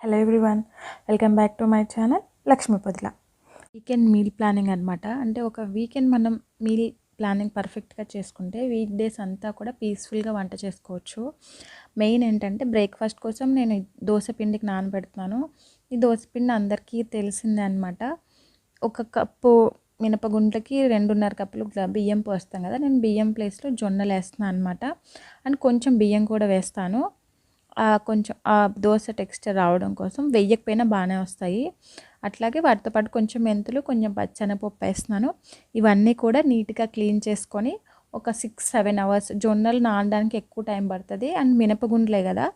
Hello everyone, welcome back to my channel Lakshmi పొదిల. Weekend meal planning అనమాట. అంటే ఒక weekend మనం మీల్ ప్లానింగ్ పర్ఫెక్ట్గా చేసుకుంటే వీక్ డేస్ అంతా కూడా పీస్ఫుల్గా వంట చేసుకోవచ్చు. మెయిన్ ఏంటంటే బ్రేక్ఫాస్ట్ కోసం నేను దోశ పిండికి నానబెడుతున్నాను. ఈ దోశ పిండి అందరికీ తెలిసిందే అనమాట. ఒక కప్పు మినపగుంట్లకి 2.5 కప్పులు బియ్యం పోస్తాం కదా, నేను బియ్యం ప్లేస్లో జొన్నలు వేస్తున్నాను అనమాట. అండ్ కొంచెం బియ్యం కూడా వేస్తాను. కొంచెం దోశ టెక్స్చర్ రావడం కోసం వెయ్యకపోయినా బాగానే వస్తాయి. అట్లాగే వాటితో పాటు కొంచెం మెంతులు, కొంచెం పచ్చెనపప్పు వేస్తున్నాను. ఇవన్నీ కూడా నీట్గా క్లీన్ చేసుకొని ఒక 6-7 అవర్స్, జొన్నలు నానడానికి ఎక్కువ టైం పడుతుంది. అండ్ మినపగుండ్లే కదా,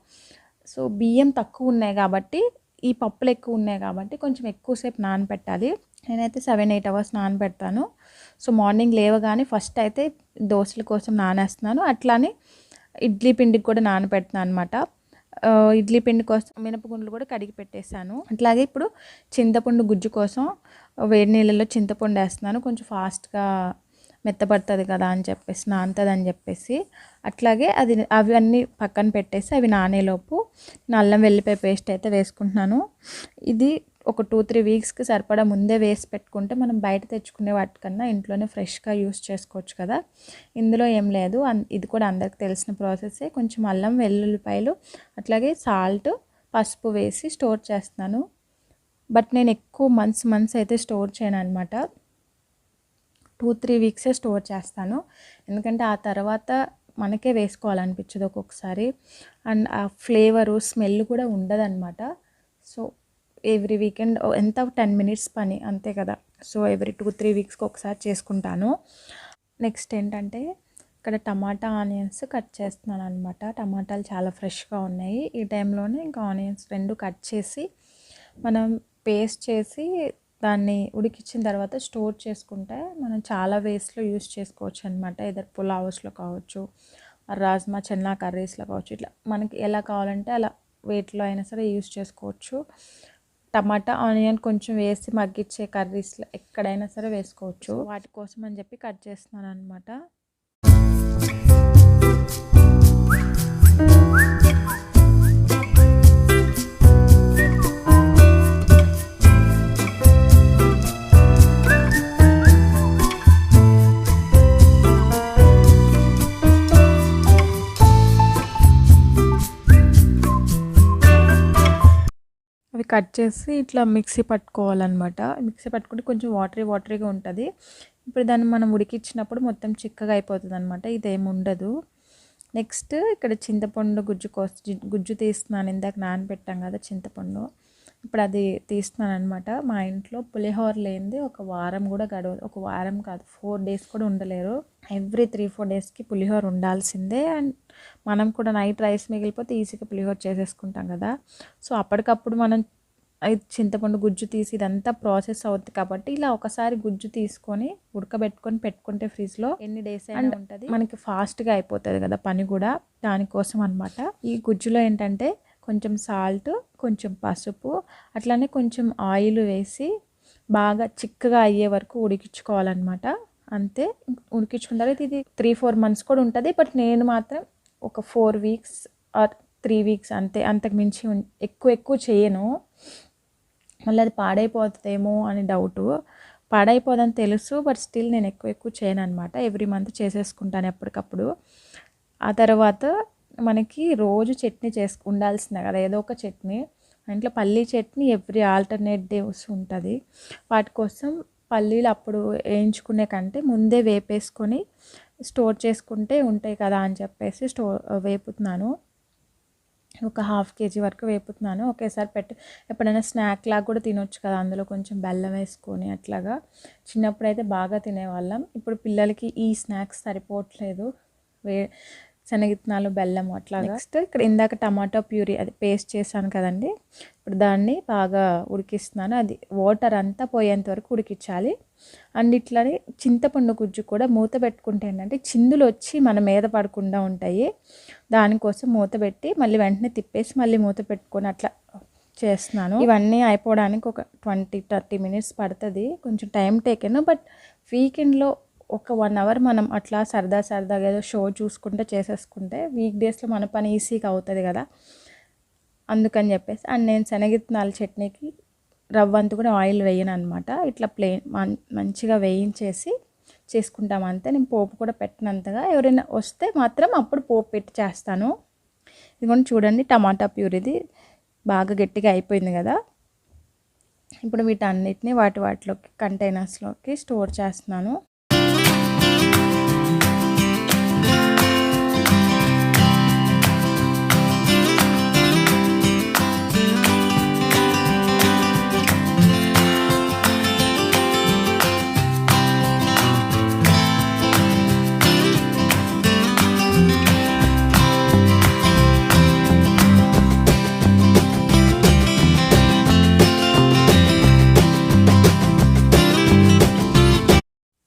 సో బియ్యం తక్కువ ఉన్నాయి కాబట్టి, ఈ పప్పులు ఎక్కువ ఉన్నాయి కాబట్టి కొంచెం ఎక్కువసేపు నానబెట్టాలి. నేనైతే 7-8 అవర్స్ నానబెడతాను. సో మార్నింగ్ లేవగానే ఫస్ట్ అయితే దోశల కోసం నానేస్తున్నాను. అట్లానే ఇడ్లీ పిండికి కూడా నానబెడుతున్నాను అనమాట. ఇడ్లీ పిండి కోసం మినపగుండ్లు కూడా కడిగి పెట్టేశాను. అట్లాగే ఇప్పుడు చింతపండు గుజ్జు కోసం వేడి నీళ్ళలో చింతపండు వేస్తున్నాను. కొంచెం ఫాస్ట్గా మెత్తపడుతుంది కదా అని చెప్పేసి, నానుతుంది అని చెప్పేసి. అట్లాగే అవన్నీ పక్కన పెట్టేసి అవి నానేలోపు అల్లం వెల్లిపాయ పేస్ట్ అయితే వేసుకుంటున్నాను. ఇది ఒక 2-3 వీక్స్కి సరిపడా ముందే వేసి పెట్టుకుంటే మనం బయట తెచ్చుకునే వాటికన్నా ఇంట్లోనే ఫ్రెష్గా యూస్ చేసుకోవచ్చు కదా. ఇందులో ఏం లేదు, ఇది కూడా అందరికి తెలిసిన ప్రాసెసే. కొంచెం అల్లం వెల్లుల్లిపాయలు అట్లాగే సాల్ట్, పసుపు వేసి స్టోర్ చేస్తున్నాను. బట్ నేను ఎక్కువ మంత్స్ అయితే స్టోర్ చేయను అనమాట. 2-3 వీక్సే స్టోర్ చేస్తాను. ఎందుకంటే ఆ తర్వాత మనకే వేసుకోవాలనిపించదు ఒక్కొక్కసారి. అండ్ ఆ ఫ్లేవరు స్మెల్ కూడా ఉండదన్నమాట. సో ఎవ్రీ వీకెండ్ ఎంత 10 మినిట్స్ పని అంతే కదా. సో ఎవ్రీ 2-3 వీక్స్కి ఒకసారి చేసుకుంటాను. నెక్స్ట్ ఏంటంటే ఇక్కడ టమాటా ఆనియన్స్ కట్ చేస్తున్నాను అనమాట. టమాటాలు చాలా ఫ్రెష్గా ఉన్నాయి. ఈ టైంలోనే ఇంకా ఆనియన్స్ 2 కట్ చేసి మనం పేస్ట్ చేసి దాన్ని ఉడికించిన తర్వాత స్టోర్ చేసుకుంటే మనం చాలా వేస్లో యూస్ చేసుకోవచ్చు అనమాట. ఏదైనా పులావ్స్లో కావచ్చు, రాజ్మా చెన్నా కర్రీస్లో కావచ్చు, ఇట్లా మనకి ఎలా కావాలంటే అలా వేట్లో అయినా సరే యూస్ చేసుకోవచ్చు. టమాటా ఆనియన్ కొంచెం వేసి మగ్గించే కర్రీస్లో ఎక్కడైనా సరే వేసుకోవచ్చు. వాటి కోసం అని చెప్పి కట్ చేస్తున్నాను అనమాట. అవి కట్ చేసి ఇట్లా మిక్సీ పట్టుకోవాలన్నమాట. మిక్సీ పట్టుకుంటే కొంచెం వాటరీగా ఉంటుంది. ఇప్పుడు దాన్ని మనం ఉడికించినప్పుడు మొత్తం చిక్కగా అయిపోతుంది అనమాట. ఇదేమి ఉండదు. నెక్స్ట్ ఇక్కడ చింతపండు గుజ్జు తీస్తున్నాను. ఇందాక నానబెట్టాం కదా చింతపండు, ఇప్పుడు అది తీస్తున్నాను అనమాట. మా ఇంట్లో పులిహోర లేనిది ఒక వారం కూడా గడవదు. ఒక వారం కాదు, 4 డేస్ కూడా ఉండలేరు. ఎవ్రీ 3-4 డేస్కి పులిహోర ఉండాల్సిందే. అండ్ మనం కూడా నైట్ రైస్ మిగిలిపోతే ఈజీగా పులిహోర చేసేసుకుంటాం కదా. సో అప్పటికప్పుడు మనం చింతపండు గుజ్జు తీసి ఇదంతా ప్రాసెస్ అవుతుంది కాబట్టి ఇలా ఒకసారి గుజ్జు తీసుకొని ఉడకబెట్టుకొని పెట్టుకుంటే ఫ్రిడ్జ్లో ఎన్ని డేస్ అయినా ఉంటుంది. మనకి ఫాస్ట్గా అయిపోతుంది కదా పని కూడా, దానికోసం అనమాట. ఈ గుజ్జులో ఏంటంటే కొంచెం సాల్ట్, కొంచెం పసుపు, అట్లానే కొంచెం ఆయిల్ వేసి బాగా చిక్కగా అయ్యే వరకు ఉడికించుకోవాలన్నమాట. అంతే, ఉడికించుకున్న తర్వాత ఇది 3-4 మంత్స్ కూడా ఉంటుంది. బట్ నేను మాత్రం ఒక 4 వీక్స్ ఆర్ 3 వీక్స్ అంతే, అంతకు మించి ఎక్కువ చేయను. మళ్ళీ అది పాడైపోతుందేమో అని డౌటు. పాడైపోదని తెలుసు, బట్ స్టిల్ నేను ఎక్కువ చేయను అనమాట. ఎవ్రీ మంత్ చేసేసుకుంటాను ఎప్పటికప్పుడు. ఆ తర్వాత మనకి రోజు చట్నీ ఉండాల్సిందే కదా, ఏదో ఒక చట్నీ. ఇంట్లో పల్లీ చట్నీ ఎవ్రీ ఆల్టర్నేట్ డేస్ ఉంటుంది. వాటి కోసం పల్లీలు అప్పుడు వేయించుకునే కంటే ముందే వేపేసుకొని స్టోర్ చేసుకుంటే ఉంటాయి కదా అని చెప్పేసి వేపుతున్నాను. ఒక 1/2 kg వరకు వేపుతున్నాను. ఒకేసారి ఎప్పుడైనా స్నాక్ లాగా కూడా తినొచ్చు కదా, అందులో కొంచెం బెల్లం వేసుకొని అట్లాగా. చిన్నప్పుడు అయితే బాగా తినేవాళ్ళం. ఇప్పుడు పిల్లలకి ఈ స్నాక్స్ సరిపోవట్లేదు, శనగిత్తనాలు, బెల్లం అట్లాగా. నెక్స్ట్ ఇక్కడ ఇందాక టమాటో ప్యూరీ అది పేస్ట్ చేశాను కదండి, ఇప్పుడు దాన్ని బాగా ఉడికిస్తున్నాను. అది వాటర్ అంతా పోయేంత వరకు ఉడికించాలి. అండ్ ఇట్లానే చింతపండు గుజ్జు కూడా మూత పెట్టుకుంటే ఏంటంటే చిందులు వచ్చి మన మీద పడకుండా ఉంటాయి. దానికోసం మూత పెట్టి మళ్ళీ వెంటనే తిప్పేసి మళ్ళీ మూత పెట్టుకొని అట్లా చేస్తున్నాను. ఇవన్నీ అయిపోవడానికి ఒక 20-30 మినిట్స్ పడుతుంది. కొంచెం టైం టేకెన్. బట్ వీకెండ్లో ఒక 1 అవర్ మనం అట్లా సరదాగా ఏదో షో చూసుకుంటే చేసేసుకుంటే వీక్ డేస్లో మన పని ఈజీగా అవుతుంది కదా. అందుకని చెప్పేసి. అండ్ నేను శనగిత్తనాల చట్నీకి రవ్వ అంతా కూడా ఆయిల్ వేయను అనమాట. ఇట్లా మంచిగా వేయించేసి చేసుకుంటాం అంతే. నేను పోపు కూడా పెట్టినంతగా, ఎవరైనా వస్తే మాత్రం అప్పుడు పోపు పెట్టి చేస్తాను. ఇదిగోండి చూడండి, టమాటా ప్యూరీది బాగా గట్టిగా అయిపోయింది కదా. ఇప్పుడు వీటన్నిటిని వాటిలోకి కంటైనర్స్లోకి స్టోర్ చేస్తున్నాను.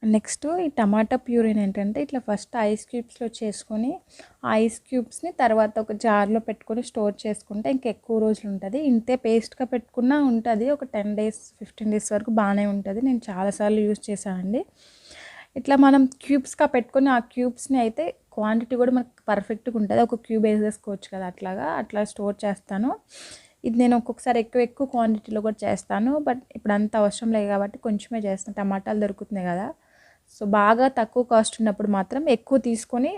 నెక్స్ట్ ఈ టమాటా ప్యూరీని ఏంటంటే ఇట్లా ఫస్ట్ ఐస్ క్యూబ్స్లో చేసుకొని, ఆ ఐస్ క్యూబ్స్ని తర్వాత ఒక జార్లో పెట్టుకొని స్టోర్ చేసుకుంటే ఇంకా ఎక్కువ రోజులు ఉంటుంది. ఇంతే పేస్ట్గా పెట్టుకున్నా ఉంటుంది, ఒక 10 days 15 days వరకు బాగానే ఉంటుంది. నేను చాలాసార్లు యూజ్ చేశానండి. ఇట్లా మనం క్యూబ్స్గా పెట్టుకొని ఆ క్యూబ్స్ని అయితే క్వాంటిటీ కూడా మనకు పర్ఫెక్ట్గా ఉంటుంది. ఒక క్యూబ్ వేసేసుకోవచ్చు కదా, అట్లా స్టోర్ చేస్తాను. ఇది నేను ఒక్కొక్కసారి ఎక్కువ క్వాంటిటీలో కూడా చేస్తాను. బట్ ఇప్పుడు అంత అవసరం లేదు కాబట్టి కొంచెమే చేస్తాను. టమాటాలు దొరుకుతున్నాయి కదా, సో బాగా తక్కువ కాస్ట్ ఉన్నప్పుడు మాత్రం ఎక్కువ తీసుకొని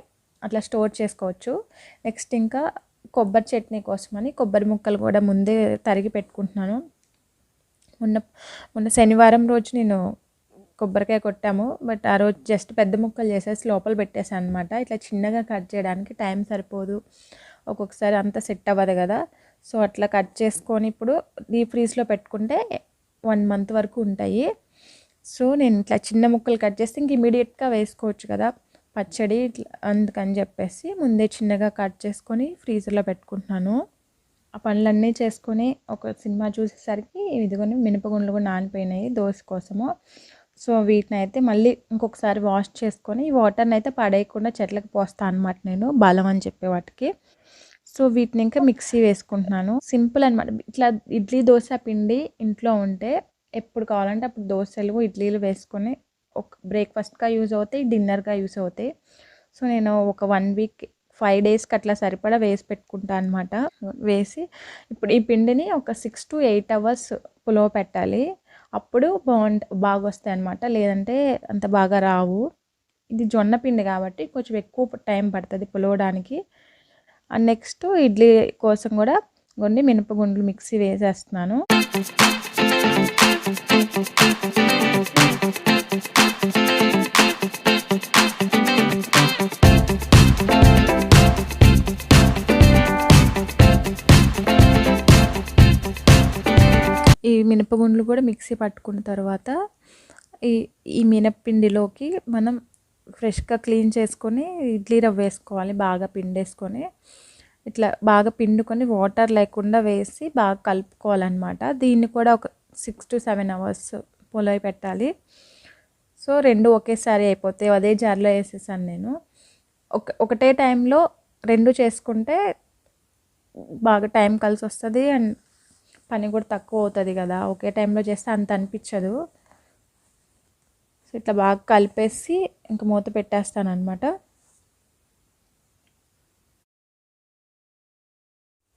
అట్లా స్టోర్ చేసుకోవచ్చు. నెక్స్ట్ ఇంకా కొబ్బరి చట్నీ కోసమని కొబ్బరి ముక్కలు కూడా ముందే తరిగి పెట్టుకుంటున్నాను. మొన్న శనివారం రోజు నేను కొబ్బరికాయ కొట్టాము, బట్ ఆ రోజు జస్ట్ పెద్ద ముక్కలు చేసేసి లోపల పెట్టేసాను అనమాట. ఇట్లా చిన్నగా కట్ చేయడానికి టైం సరిపోదు, ఒక్కొక్కసారి అంత సెట్ అవ్వదు కదా. సో అట్లా కట్ చేసుకొని ఇప్పుడు డీప్ ఫ్రీజ్లో పెట్టుకుంటే 1 month వరకు ఉంటాయి. సో నేను ఇట్లా చిన్న ముక్కలు కట్ చేస్తే ఇంక ఇమీడియట్గా వేసుకోవచ్చు కదా పచ్చడి, ఇట్లా అందుకని చెప్పేసి ముందే చిన్నగా కట్ చేసుకొని ఫ్రీజర్లో పెట్టుకుంటున్నాను. ఆ పనులన్నీ చేసుకొని ఒక సినిమా చూసేసరికి ఇదిగోని మినపగుండ్లు కూడా నానిపోయినాయి దోశ కోసము. సో వీటిని అయితే మళ్ళీ ఇంకొకసారి వాష్ చేసుకొని ఈ వాటర్ని అయితే పడేయకుండా చెట్లకు పోస్తాను అనమాట, నేను బలం అని చెప్పే వాటికి. సో వీటిని ఇంకా మిక్సీ వేసుకుంటున్నాను. సింపుల్ అనమాట. ఇట్లా ఇడ్లీ దోశ పిండి ఇంట్లో ఉంటే ఎప్పుడు కావాలంటే అప్పుడు దోశలు ఇడ్లీలు వేసుకొని ఒక బ్రేక్ఫాస్ట్గా యూజ్ అవుతాయి, డిన్నర్గా యూజ్ అవుతాయి. సో నేను ఒక 1 week 5 daysకి అట్లా సరిపడా వేసి పెట్టుకుంటాను అనమాట. వేసి ఇప్పుడు ఈ పిండిని ఒక 6 to 8 hours పులవ పెట్టాలి, అప్పుడు బాగా వస్తాయి అనమాట. లేదంటే అంత బాగా రావు. ఇది జొన్న పిండి కాబట్టి కొంచెం ఎక్కువ టైం పడుతుంది పులవడానికి. అండ్ నెక్స్ట్ ఇడ్లీ కోసం కూడా కొన్ని మినపగుండ్లు మిక్సీ వేసేస్తున్నాను. ఈ మినపగుండ్లు కూడా మిక్సీ పట్టుకున్న తర్వాత ఈ మినప్పిండిలోకి మనం ఫ్రెష్గా క్లీన్ చేసుకొని ఇడ్లీ రవ్వ వేసుకోవాలి, బాగా పిండేసుకొని ఇట్లా బాగా పిండుకొని వాటర్ లేకుండా వేసి బాగా కలుపుకోవాలన్నమాట. దీన్ని కూడా ఒక 6 to 7 hours పొలవి పెట్టాలి. సో 2 ఒకేసారి అయిపోతాయి, అదే జార్లో వేసేసాను నేను. ఒకటే టైంలో 2 చేసుకుంటే బాగా టైం కలిసి వస్తుంది అండ్ పని కూడా తక్కువ అవుతుంది కదా. ఒకే టైంలో చేస్తే అంత అనిపించదు. సో ఇట్లా బాగా కలిపేసి ఇంక మూత పెట్టేస్తాను అనమాట.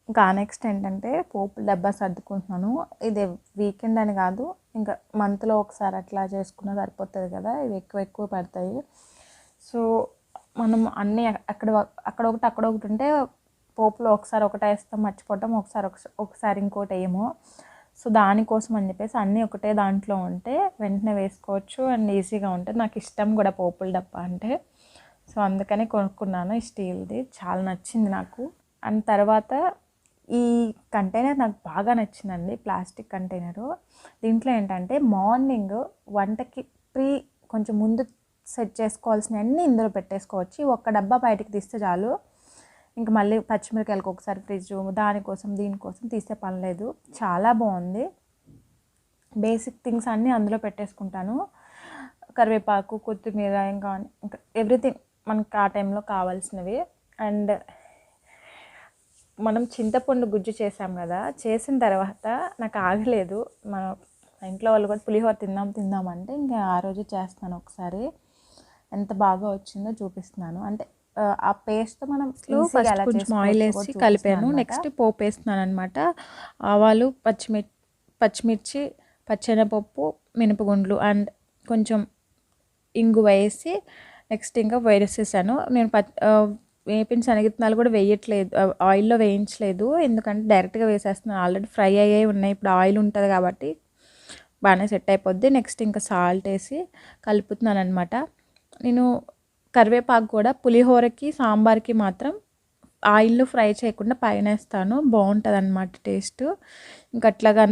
ఇంకా నెక్స్ట్ ఏంటంటే పోపు డబ్బా సర్దుకుంటున్నాను. ఇది వీకెండ్ అని కాదు, ఇంకా మంత్లో ఒకసారి అట్లా చేసుకున్న సరిపోతుంది కదా, ఇవి ఎక్కువ పడతాయి. సో మనం అన్నీ అక్కడ ఒకటి ఉంటే పోపులో ఒకసారి ఒకటి వేస్తాం మర్చిపోవటం, ఒకసారి ఇంకోటి వేయము. సో దానికోసం అని చెప్పేసి అన్నీ ఒకటే దాంట్లో ఉంటే వెంటనే వేసుకోవచ్చు అండ్ ఈజీగా ఉంటుంది. నాకు ఇష్టం కూడా పోపుల డబ్బా అంటే, సో అందుకని కొనుక్కున్నాను. ఈ స్టీల్ది చాలా నచ్చింది నాకు. అండ్ తర్వాత ఈ కంటైనర్ నాకు బాగా నచ్చిందండి, ప్లాస్టిక్ కంటైనరు. దీంట్లో ఏంటంటే మార్నింగ్ వంటకి కొంచెం ముందు సెట్ చేసుకోవాల్సినవన్నీ ఇందులో పెట్టేసుకోవచ్చు. ఒక్క డబ్బా బయటికి తీస్తే చాలు, ఇంకా మళ్ళీ పచ్చిమిరకాయలకు ఒకసారి ఫ్రిడ్జ్ దీనికోసం తీసే పని లేదు. చాలా బాగుంది. బేసిక్ థింగ్స్ అన్నీ అందులో పెట్టేసుకుంటాను, కరివేపాకు, కొత్తిమీర, ఇంకా ఎవ్రీథింగ్ మనకు ఆ టైంలో కావాల్సినవి. అండ్ మనం చింతపండు గుజ్జు చేసాం కదా, చేసిన తర్వాత నాకు ఆగలేదు. మా ఇంట్లో వాళ్ళు కూడా పులిహోర తిందామంటే ఇంకా ఆ రోజు చేస్తాను ఒకసారి. ఎంత బాగా వచ్చిందో చూపిస్తున్నాను. అంటే ఆ పేస్ట్తో మనం ఫస్ట్ ఎలా కొంచెం ఆయిల్ వేసి కలిపాను. నెక్స్ట్ పోపు వేస్తున్నాను అనమాట. ఆవాలు, పచ్చిమిర్చి, పచ్చెనపప్పు, మినపగుండ్లు అండ్ కొంచెం ఇంగువ వేసి నెక్స్ట్ ఇంకా వేసేసాను. నేను వేపిన శనగిత్తనాలు కూడా వేయట్లేదు, ఆయిల్లో వేయించలేదు, ఎందుకంటే డైరెక్ట్గా వేసేస్తున్నాను. ఆల్రెడీ ఫ్రై అయ్యాయి ఉన్నాయి. ఇప్పుడు ఆయిల్ ఉంటుంది కాబట్టి బాగానే సెట్ అయిపోద్ది. నెక్స్ట్ ఇంకా సాల్ట్ వేసి కలుపుతున్నాను అనమాట. నేను కరివేపాకు కూడా పులిహోరకి, సాంబార్కి మాత్రం ఆయిల్లో ఫ్రై చేయకుండా పైన వేస్తాను, బాగుంటుంది అనమాట టేస్ట్. ఇంకా అట్లాగా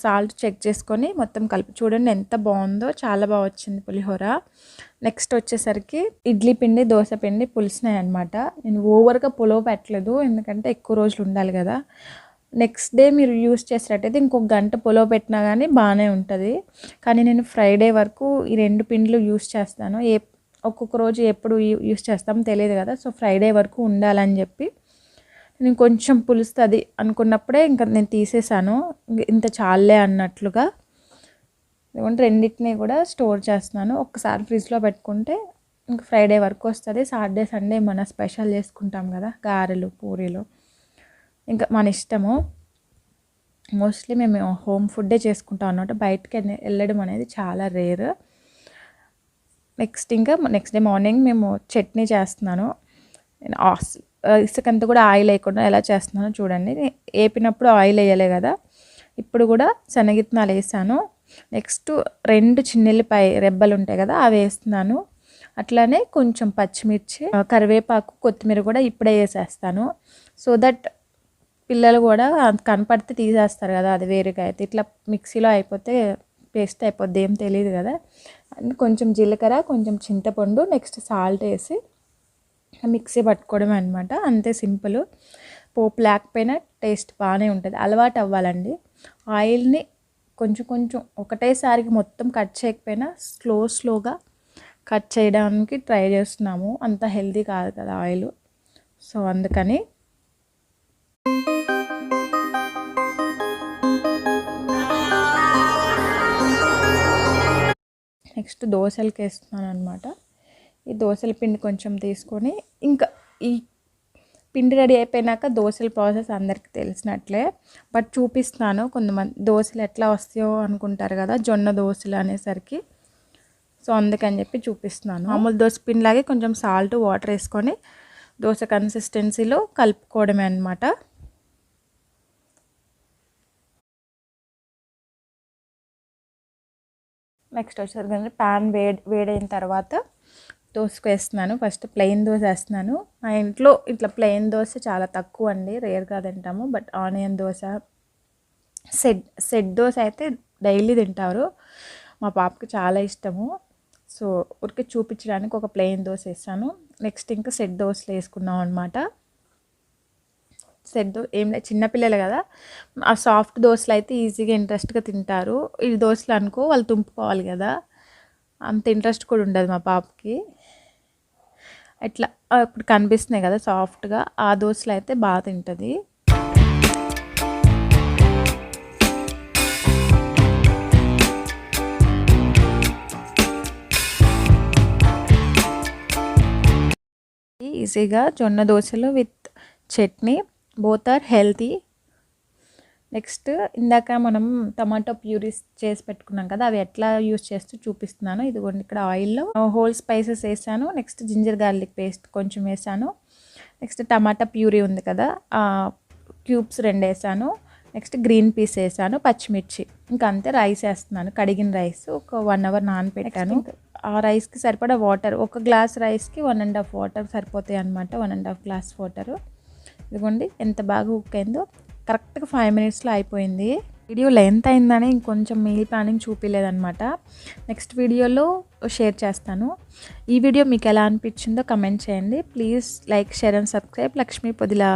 సాల్ట్ చెక్ చేసుకొని మొత్తం కలిపి చూడండి ఎంత బాగుందో, చాలా బాగా వచ్చింది పులిహోర. నెక్స్ట్ వచ్చేసరికి ఇడ్లీ పిండి, దోశ పిండి పులిసినాయి అనమాట. నేను ఓవర్గా పులవ పెట్టలేదు, ఎందుకంటే ఎక్కువ రోజులు ఉండాలి కదా. నెక్స్ట్ డే మీరు యూస్ చేసినట్టయితే ఇంకొక గంట పులవ పెట్టినా కానీ బాగానే ఉంటుంది. కానీ నేను ఫ్రైడే వరకు ఈ 2 పిండిలు యూస్ చేస్తాను. ఒక్కొక్క రోజు ఎప్పుడు యూస్ చేస్తామో తెలియదు కదా. సో ఫ్రైడే వరకు ఉండాలని చెప్పి నేను కొంచెం పులుస్తుంది అనుకున్నప్పుడే ఇంకా నేను తీసేసాను, ఇంత చాలే అన్నట్లుగా. ఎందుకంటే రెండింటిని కూడా స్టోర్ చేస్తున్నాను. ఒక్కసారి ఫ్రిడ్జ్లో పెట్టుకుంటే ఇంకా ఫ్రైడే వరకు వస్తుంది. సాటర్డే సండే మన స్పెషల్ చేసుకుంటాం కదా, గారెలు, పూరీలు, ఇంకా మన ఇష్టము. మోస్ట్లీ మేము హోమ్ ఫుడ్డే చేసుకుంటాం అన్నమాట. బయటకి వెళ్ళడం అనేది చాలా రేర్. నెక్స్ట్ డే మార్నింగ్ మేము చట్నీ చేస్తున్నాను. నేను ఇసుకంతా కూడా ఆయిల్ వేయకుండా ఎలా చేస్తున్నానో చూడండి. వేపినప్పుడు ఆయిల్ వేయలే కదా, ఇప్పుడు కూడా శనగిత్తనాలు వేసాను. నెక్స్ట్ 2 చిన్నెల్లిపాయ రెబ్బలు ఉంటాయి కదా, అవి వేస్తున్నాను. అట్లానే కొంచెం పచ్చిమిర్చి, కరివేపాకు, కొత్తిమీర కూడా ఇప్పుడే వేసేస్తాను. సో దట్ పిల్లలు కూడా కనపడితే తీసేస్తారు కదా, అది వేరుగా అయితే ఇట్లా మిక్సీలో అయిపోతే పేస్ట్ అయిపోద్ది, ఏం తెలియదు కదా. కొంచెం జీలకర్ర, కొంచెం చింతపండు, నెక్స్ట్ సాల్ట్ వేసి మిక్సీ పట్టుకోవడమే అనమాట. అంతే సింపుల్. పోపు లేకపోయినా టేస్ట్ బాగానే ఉంటుంది. అలవాటు అవ్వాలండి. ఆయిల్ని కొంచెం కొంచెం ఒకటేసారికి మొత్తం కట్ చేయకపోయినా స్లోగా కట్ చేయడానికి ట్రై చేస్తున్నాము. అంత హెల్తీ కాదు కదా ఆయిల్, సో అందుకని. నెక్స్ట్ దోశలకి వేస్తున్నాను అనమాట. ఈ దోశల పిండి కొంచెం తీసుకొని, ఇంకా ఈ పిండి రెడీ అయిపోయినాక దోశల ప్రాసెస్ అందరికీ తెలిసినట్లే, బట్ చూపిస్తున్నాను. కొంతమంది దోశలు ఎట్లా వస్తాయో అనుకుంటారు కదా, జొన్న దోశలు అనేసరికి, సో అందుకని చెప్పి చూపిస్తున్నాను. మామూలు దోశ పిండిలాగే కొంచెం సాల్ట్, వాటర్ వేసుకొని దోశ కన్సిస్టెన్సీలో కలుపుకోవడమే అనమాట. నెక్స్ట్ వచ్చేసరికి ప్యాన్ వేడైన తర్వాత దోశకు వేస్తున్నాను. ఫస్ట్ ప్లెయిన్ దోశ వేస్తున్నాను. మా ఇంట్లో ఇట్లా ప్లెయిన్ దోశ చాలా తక్కువ అండి, రేర్గా తింటాము. But onion dosa, set dosa అయితే డైలీ తింటారు. మా పాపకి చాలా ఇష్టము. సో ఊరికే చూపించడానికి ఒక ప్లెయిన్ దోశ వేస్తాను. నెక్స్ట్ ఇంకా సెట్ దోశలు వేసుకున్నాం అనమాట. సెట్ ఏం లేదు, చిన్నపిల్లలు కదా, ఆ సాఫ్ట్ దోశలు అయితే ఈజీగా ఇంట్రెస్ట్గా తింటారు. ఈ దోశలు అనుకో వాళ్ళు తుంపుకోవాలి కదా, అంత ఇంట్రెస్ట్ కూడా ఉండదు మా పాపకి. ఇట్లా ఇప్పుడు కనిపిస్తున్నాయి కదా సాఫ్ట్గా, ఆ దోశలు అయితే బాగా తింటుంది. ఈజీగా జొన్న దోశలు with chutney, both are healthy. Next ఇందాక మనం టమాటో ప్యూరీస్ చేసి పెట్టుకున్నాం కదా, అవి ఎట్లా యూస్ చేస్తూ చూపిస్తున్నాను. ఇదిగోండి, ఇక్కడ ఆయిల్లో హోల్ స్పైసెస్ వేసాను. నెక్స్ట్ జింజర్ గార్లిక్ పేస్ట్ కొంచెం వేసాను. నెక్స్ట్ టమాటా ప్యూరీ ఉంది కదా, క్యూబ్స్ 2 వేసాను. నెక్స్ట్ గ్రీన్ పీస్ వేసాను, పచ్చిమిర్చి, ఇంకా అంతే. రైస్ వేస్తున్నాను, కడిగిన రైస్ ఒక 1 అవర్ నానబెట్టాను. ఆ రైస్కి సరిపడా వాటర్, 1 గ్లాస్ రైస్కి 1.5 వాటర్ సరిపోతాయి అనమాట. 1.5 గ్లాస్ వాటర్. ఇదిగోండి ఎంత బాగా కుక్ అయిందో, కరెక్ట్గా 5 మినిట్స్లో అయిపోయింది. వీడియో లెంత్ అయిందని ఇంకొంచెం మీల్ ప్లానింగ్ చూపించలేదన్నమాట. నెక్స్ట్ వీడియోలో షేర్ చేస్తాను. ఈ వీడియో మీకు ఎలా అనిపించిందో కమెంట్ చేయండి. Please like, share and subscribe. Lakshmi పొదిలా.